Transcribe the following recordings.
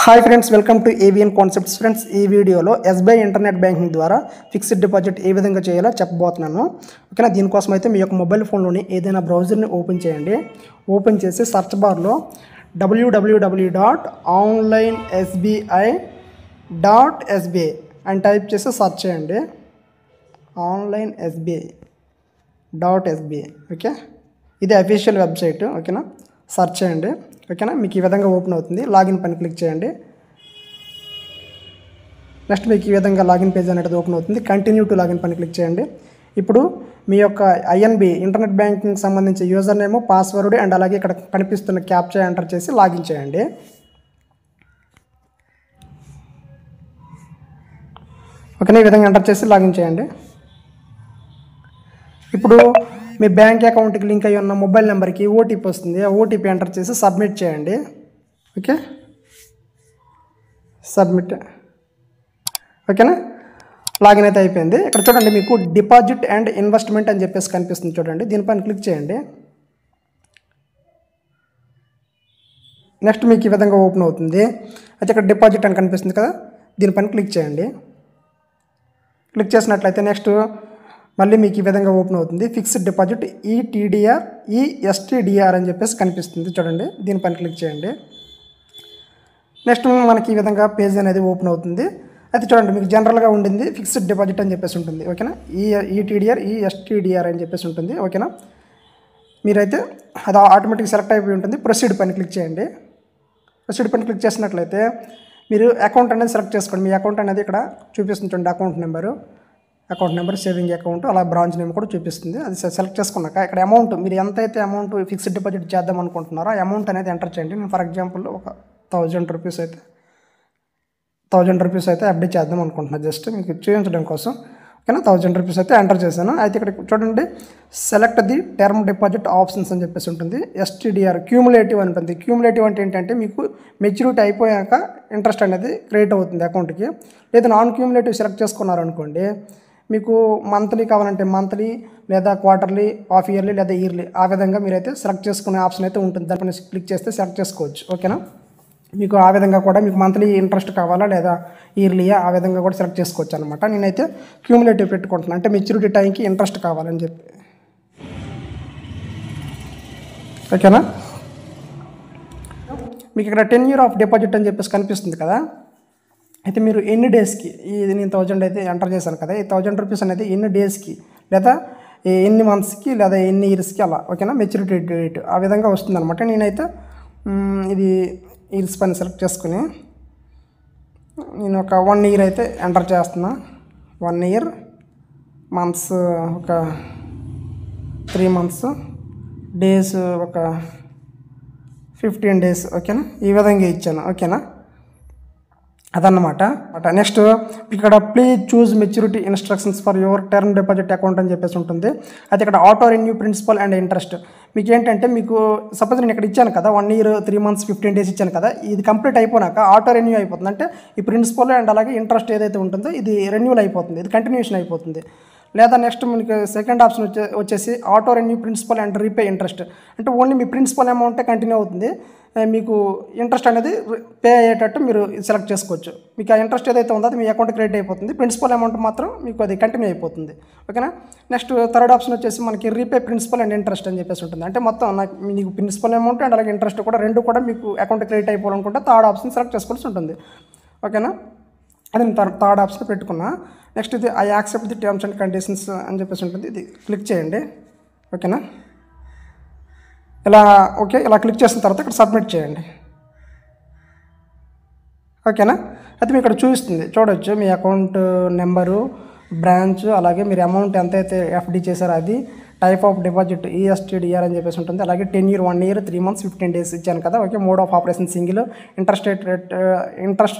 Hi friends, welcome to AVN concepts. Friends, ఈ వీడియోలో SBI internet banking ద్వారా fixed deposit ఏ విధంగా చేయాలో చెప్పబోతున్నాను. ఓకేనా. దీనికోసం అయితే మీ యొక్క మొబైల్ ఫోన్లోని ఏదైనా బ్రౌజర్ని ఓపెన్ చేయండి. ఓపెన్ చేసి సెర్చ్ బార్లో www.onlinesbi.sbi అని టైప్ చేసి సెర్చ్ చేయండి. onlinesbi.sbi. ఓకే, ఇది అఫీషియల్ వెబ్సైట్. ఓకేనా, సెర్చ్ చేయండి. ఓకేనా, మీకు ఈ విధంగా ఓపెన్ అవుతుంది. లాగిన్ పైన క్లిక్ చేయండి. నెక్స్ట్ మీకు ఈ విధంగా లాగిన్ పేజ్ అనేది ఓపెన్ అవుతుంది. కంటిన్యూ టు లాగిన్ పైన క్లిక్ చేయండి. ఇప్పుడు మీ యొక్క ఐఎన్బి ఇంటర్నెట్ బ్యాంకింగ్ సంబంధించి యూజర్ నేమ్, పాస్వర్డ్ అండ్ అలాగే ఇక్కడ కనిపిస్తున్న క్యాప్చా ఎంటర్ చేసి లాగిన్ చేయండి. ఓకేనా, ఈ విధంగా ఎంటర్ చేసి లాగిన్ చేయండి. ఇప్పుడు మీ బ్యాంక్ అకౌంట్కి లింక్ అయ్యి ఉన్న మొబైల్ నెంబర్కి ఓటీపీ వస్తుంది. ఆ ఓటీపీ ఎంటర్ చేసి సబ్మిట్ చేయండి. Okay, submit. ఓకేనా, లాగిన్ అయితే అయిపోయింది. ఇక్కడ చూడండి, మీకు డిపాజిట్ అండ్ ఇన్వెస్ట్మెంట్ అని చెప్పేసి కనిపిస్తుంది. చూడండి, దీనిపైన క్లిక్ చేయండి. నెక్స్ట్ మీకు ఈ విధంగా ఓపెన్ అవుతుంది. అయితే ఇక్కడ డిపాజిట్ అని కనిపిస్తుంది కదా, దీనిపైన క్లిక్ చేయండి. క్లిక్ చేసినట్లయితే నెక్స్ట్ మళ్ళీ మీకు ఈ విధంగా ఓపెన్ అవుతుంది. ఫిక్స్డ్ డిపాజిట్ ఈటీడీఆర్, ఈఎస్టీడీఆర్ అని చెప్పేసి కనిపిస్తుంది. చూడండి, దీనిపైన క్లిక్ చేయండి. నెక్స్ట్ మనకి ఈ విధంగా పేజ్ అనేది ఓపెన్ అవుతుంది. అయితే చూడండి, మీకు జనరల్గా ఉండింది ఫిక్స్డ్ డిపాజిట్ అని చెప్పేసి ఉంటుంది. ఓకేనా, ఈటీడీఆర్, ఈఎస్టీడీఆర్ అని చెప్పేసి ఉంటుంది. ఓకేనా, మీరైతే అది ఆటోమేటిక్ సెలెక్ట్ అయిపోయి ఉంటుంది. ప్రొసీడ్ పైన క్లిక్ చేయండి. ప్రొసీడ్ పైన క్లిక్ చేసినట్లయితే మీరు అకౌంట్ అనేది సెలెక్ట్ చేసుకోండి. మీ అకౌంట్ అనేది ఇక్కడ చూపిస్తుంది. చూడండి, అకౌంట్ నెంబర్, సేవింగ్ అకౌంట్, అలా బ్రాంచ్ నేమ్ కూడా చూపిస్తుంది. అది సెలెక్ట్ చేసుకున్నాక ఇక్కడ అమౌంట్, మీరు ఎంతైతే అమౌంట్ ఫిక్స్డ్ డిపాజిట్ చేద్దాం అనుకుంటున్నారో ఆ అమౌంట్ అనేది ఎంటర్ చేయండి. నేను ఫర్ ఎగ్జాంపుల్ ఒక 1000 రూపీస్ అయితే ఎఫ్డీ చేద్దాం అనుకుంటున్నాను. జస్ట్ మీకు చూపించడం కోసం. ఓకేనా, 1000 రూపీస్ అయితే ఎంటర్ చేశాను. అయితే ఇక్కడ చూడండి, select the term deposit options అని చెప్పేసి ఉంటుంది. ఎస్టీడీఆర్ క్యూములేటివ్ అని ఉంటుంది. క్యూములేటివ్ అంటే ఏంటంటే మీకు మెచ్యూరిటీ అయిపోయాక ఇంట్రెస్ట్ అనేది క్రియేట్ అవుతుంది అకౌంట్కి. లేదా నాన్ క్యూములేటివ్ సెలెక్ట్ చేసుకున్నారనుకోండి, మీకు మంత్లీ కావాలంటే మంత్లీ, లేదా క్వార్టర్లీ, హాఫ్ ఇయర్లీ, లేదా ఇయర్లీ, ఆ విధంగా మీరైతే సెలెక్ట్ చేసుకునే ఆప్షన్ అయితే ఉంటుంది. దానిపైన క్లిక్ చేస్తే సెలెక్ట్ చేసుకోవచ్చు. ఓకేనా, మీకు ఆ విధంగా కూడా మీకు మంత్లీ ఇంట్రెస్ట్ కావాలా లేదా ఇయర్లీయా, ఆ విధంగా కూడా సెలెక్ట్ చేసుకోవచ్చు అనమాట. నేనైతే క్యూములేటివ్ పెట్టుకుంటున్నాను, అంటే మెచ్యూరిటీ టైంకి ఇంట్రెస్ట్ కావాలని చెప్పి. ఓకేనా, మీకు ఇక్కడ 10 year ఆఫ్ డిపాజిట్ అని చెప్పేసి కనిపిస్తుంది కదా. అయితే మీరు ఎన్ని డేస్కి, ఇది నేను 1000 అయితే ఎంటర్ చేశాను కదా, ఈ 1000 రూపీస్ అనేది ఎన్ని డేస్కి, లేదా ఎన్ని మంత్స్కి, లేదా ఎన్ని ఇయర్స్కి, అలా. ఓకేనా, మెచ్యూరిటీ డేట్ ఆ విధంగా వస్తుంది అనమాట. నేనైతే ఇది ఇయర్స్ పైన సెలెక్ట్ చేసుకుని నేను ఒక 1 year అయితే ఎంటర్ చేస్తున్నా. 1 year, మంత్స్ ఒక 3 months, డేస్ ఒక 15 days. ఓకేనా, ఈ విధంగా ఇచ్చాను. ఓకేనా, అదన్నమాట. నెక్స్ట్ ఇక్కడ please choose maturity instructions for your term deposit account అని చెప్పేసి ఉంటుంది. అయితే ఇక్కడ auto renew principal and interest. మీకు ఏంటంటే, మీకు సపోజ్ నేను ఇక్కడ ఇచ్చాను కదా 1 year 3 months 15 days ఇచ్చాను కదా, ఇది కంప్లీట్ అయిపోయినాక ఆటో రెన్యూ అయిపోతుంది. అంటే ఈ ప్రిన్సిపల్ అండ్ అలాగే ఇంట్రెస్ట్ ఏదైతే ఉంటుందో ఇది రెన్యూల్ అయిపోతుంది, ఇది కంటిన్యూషన్ అయిపోతుంది. లేదా నెక్స్ట్ మీకు సెకండ్ ఆప్షన్ వచ్చేసి auto renew principal and repay interest. అంటే ఓన్లీ మీ ప్రిన్సిపల్ అమౌంటే కంటిన్యూ అవుతుంది, మీకు ఇంట్రెస్ట్ అనేది పే అయ్యేటట్టు మీరు సెలెక్ట్ చేసుకోవచ్చు. మీకు ఆ ఇంట్రెస్ట్ ఏదైతే ఉందో అది మీ అకౌంట్ క్రియేట్ అయిపోతుంది, ప్రిన్సిపల్ అమౌంట్ మాత్రం మీకు అది కంటిన్యూ అయిపోతుంది. ఓకేనా, నెక్స్ట్ థర్డ్ ఆప్షన్ వచ్చేసి మనకి రీపే ప్రిన్సిపల్ అండ్ ఇంట్రెస్ట్ అని చెప్పేసి ఉంటుంది. అంటే మొత్తం మీకు ప్రిన్సిపల్ అమౌంట్ అండ్ అలాగే ఇంట్రెస్ట్ కూడా రెండు కూడా మీకు అకౌంట్ క్రియేట్ అయిపోవాలనుకుంటే థర్డ్ ఆప్షన్ సెలెక్ట్ చేసుకోవాల్సి ఉంటుంది. ఓకేనా, అది నేను థర్డ్ ఆప్షన్ పెట్టుకున్నా. నెక్స్ట్ ఇది I accept the terms and conditions అని చెప్పేసి ఉంటుంది. ఇది క్లిక్ చేయండి. ఓకేనా, ఇలా ఇలా క్లిక్ చేసిన తర్వాత ఇక్కడ సబ్మిట్ చేయండి. ఓకేనా, అయితే మీకు ఇక్కడ చూపిస్తుంది, చూడవచ్చు మీ అకౌంట్ నెంబరు, బ్రాంచ్, అలాగే మీరు అమౌంట్ ఎంతైతే ఎఫ్డీ చేశారో అది, టైప్ ఆఫ్ డిపాజిట్ ఈఎస్టీడీఆర్ అని చెప్పేసి ఉంటుంది. అలాగే 10 year 1 year 3 months 15 days ఇచ్చాను కదా. Okay, mode of operation single, interest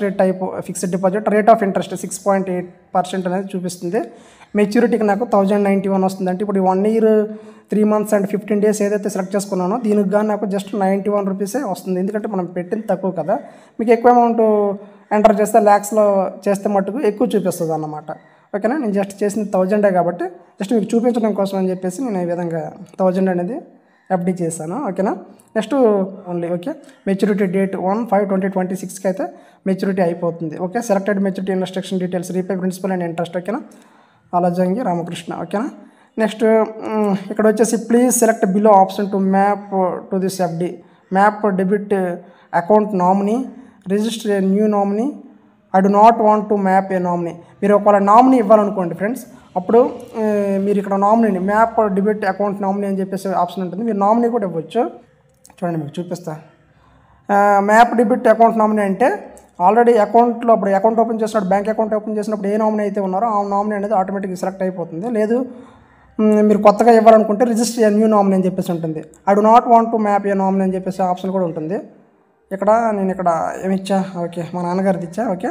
rate type fixed deposit, rate of interest 6.8% అనేది చూపిస్తుంది. మెచ్యూరిటీకి నాకు 1091 వస్తుంది. అంటే ఇప్పుడు 1 year 3 months and 15 days ఏదైతే సెలెక్ట్ చేసుకున్నానో దీనికి కానీ నాకు జస్ట్ 91 రూపీసే వస్తుంది. ఎందుకంటే మనం పెట్టింది తక్కువ కదా. మీకు ఎక్కువ అమౌంట్ ఎంటర్ చేస్తే ల్యాక్స్లో చేస్తే మట్టుకు ఎక్కువ చూపిస్తుంది అన్నమాట. ఓకేనా, నేను జస్ట్ చేసింది 1000 కాబట్టి జస్ట్ మీకు చూపించడం కోసం అని చెప్పేసి నేను ఈ విధంగా 1000 అనేది ఎఫ్డి చేశాను. ఓకేనా. Next only okay maturity date 1/5/2026కి అయితే మెచ్యూరిటీ అయిపోతుంది. Okay. Selected maturity instruction details repay principal and interest. ఓకేనా. అలజంగి రామకృష్ణ. ఓకేనా. నెక్స్ట్ ఇక్కడ వచ్చేసి please select below option to map to this FD. Map debit account nominee, register a new nominee, I do not want to map a nominee. మీరు ఒకవేళ nominee ఇవ్వాలనుకోండి friends, అప్పుడు మీరు ఇక్కడ nominee map debit account nominee అని చెప్పేసి option ఉంటుంది. మీరు నామినీ కూడా ఇవ్వచ్చు. చూడండి మీకు చూపిస్తా. మ్యాప్ డెబిట్ అకౌంట్ నామినీ అంటే ఆల్రెడీ అకౌంట్లో అప్పుడు అకౌంట్ ఓపెన్ చేసినప్పుడు బ్యాంక్ అకౌంట్ ఓపెన్ చేసినప్పుడు ఏ నామినీ అయితే ఉన్నారో ఆ నామినీ అనేది ఆటోమేటిక్గా సెలెక్ట్ అయిపోతుంది. లేదు మీరు కొత్తగా ఇవ్వాలనుకుంటే రిజిస్టర్ ఏ న్యూ నామినీ అని చెప్పేసి ఉంటుంది. I do not want to map a nominee అని చెప్పేసి ఆప్షన్ కూడా ఉంటుంది. ఇక్కడ నేను ఇక్కడ ఏమి ఇచ్చా, ఓకే మా నాన్నగారిది ఇచ్చా. ఓకే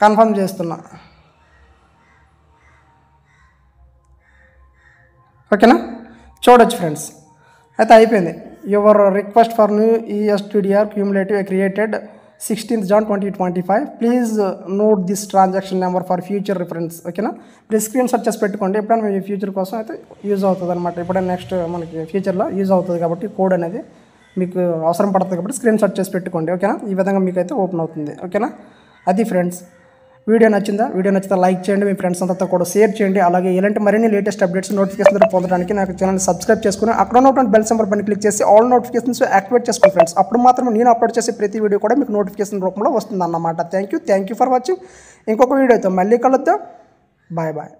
కన్ఫర్మ్ చేస్తున్నా. ఓకేనా. చూడొచ్చు ఫ్రెండ్స్, అయితే అయిపోయింది. Your request for new ESTDR cumulative created 16th June 2025. Please note this transaction number for future reference. ఓకేనా. ప్లీజ్ స్క్రీన్ షాట్ చేసి పెట్టుకోండి, ఎప్పుడైనా మీ ఫ్యూచర్ కోసం అయితే యూజ్ అవుతుంది అనమాట. ఎప్పుడైనా నెక్స్ట్ మనకి ఫ్యూచర్లో యూజ్ అవుతుంది కాబట్టి కోడ్ అనేది మీకు అవసరం పడుతుంది కాబట్టి స్క్రీన్ షాట్ చేసి పెట్టుకోండి. ఓకేనా. ఈ విధంగా మీకు అయితే ఓపెన్ అవుతుంది. ఓకేనా. అది ఫ్రెండ్స్, వీడియో నచ్చిందా? వీడియో నచ్చితే లైక్ చేయండి, మీ ఫ్రెండ్స్ అంతా కూడా షేర్ చేయండి. అలాగే ఇలాంటి మరిన్ని లేటెస్ట్ అప్డేట్స్ నోటిఫికేషన్ పొందడానికి నాకు ఛానల్ సబ్స్క్రైబ్ చేసుకుని అక్కడ ఉన్నటువంటి బెల్ సింబల్ పైన క్లిక్ చేసి ఆల్ నోటిఫికేషన్స్ యాక్టివేట్ చేసుకోండి ఫ్రెండ్స్. అప్పుడు మాత్రం నేను అప్లోడ్ చేసే ప్రతి వీడియో కూడా మీకు నోటిఫికేషన్ రూపంలో వస్తుంది అన్నమాట. Thank you for watching. ఇంకొక వీడియోతో మళ్ళీ కలుద్దాం. Bye bye.